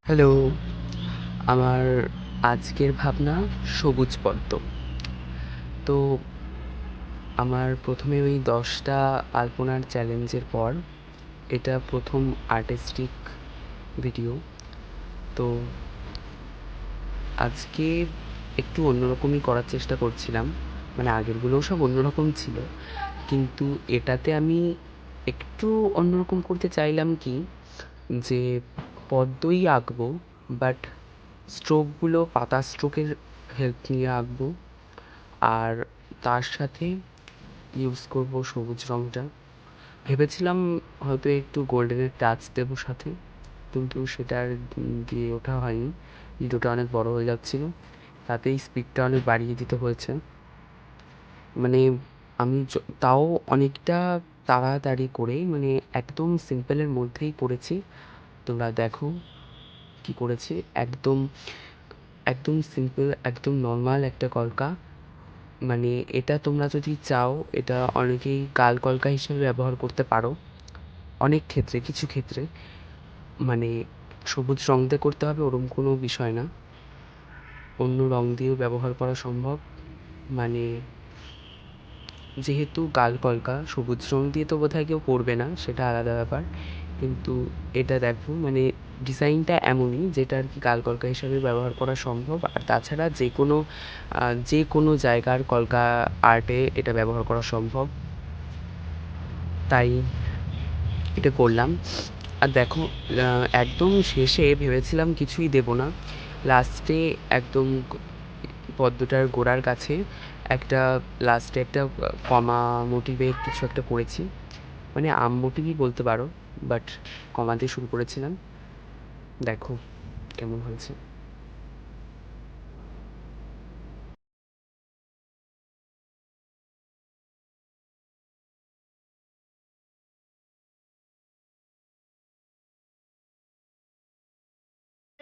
Hello! আমার আজকের ভাবনা সবুজ পদ্ম। তো আমার ১ম ওই ১০ টা আলপনার চ্যালেঞ্জের পর এটা ১ম আর্টিস্টিক ভিডিও। তো আজকে একটু অন্যরকমই করার চেষ্টা করছিলাম। মানে আগেরগুলোও সব অন্যরকম ছিল। কিন্তু এটাতে আমি একটু অন্যরকম করতে চাইলাম কি, যে পদ্মই আঁকবো, বাট স্ট্রোকগুলো পাতা স্ট্রোকের হেল্প নিয়ে আঁকবো। আর তার সাথে ইউজ করব সবুজ রঙটা। ভেবেছিলাম হয়তো একটু গোল্ডেনের টাচ দেবো সাথে, কিন্তু সেটা আর দিয়ে ওঠা হয়নি। ভিডিওটা অনেক বড় হয়ে যাচ্ছিল, তাতেই স্পিডটা অনেক বাড়িয়ে দিতে হয়েছে। মানে আমি তাও অনেকটা তাড়াতাড়ি করে, মানে একদম সিম্পলের মধ্যেই করেছি। তোমরা দেখো কি করেছি। একদম একদম সিম্পল, একদম নর্মাল একটা কলকা। মানে এটা তোমরা যদি চাও, এটা অনেকেই গাল কলকা হিসেবে ব্যবহার করতে পারো অনেক ক্ষেত্রে। কিছু ক্ষেত্রে মানে সবুজ রং দিয়ে করতে হবে ওরম কোনো বিষয় না, অন্য রং দিয়েও ব্যবহার করা সম্ভব। মানে যেহেতু গাল কলকা, সবুজ রং দিয়ে তো বোধহয় কেউ করবে না, সেটা আলাদা ব্যাপার। কিন্তু এটা দেখো, মানে ডিজাইনটা এমনই যেটা আর কি গাল কলকা হিসাবে ব্যবহার করা সম্ভব। আর তাছাড়া যে কোনো জায়গার কলকা আর্টে এটা ব্যবহার করা সম্ভব, তাই এটা করলাম। আর দেখো, একদম শেষে ভেবেছিলাম কিছুই দেবো না, লাস্টে একদম পদ্মটার গোড়ার কাছে লাস্টে একটা কমা মোটিভে কিছু একটা করেছি। মানে আম মোটিভই বলতে পারো, বাট কমা দিয়ে শুরু করেছিলাম। দেখো কেমন হয়েছে।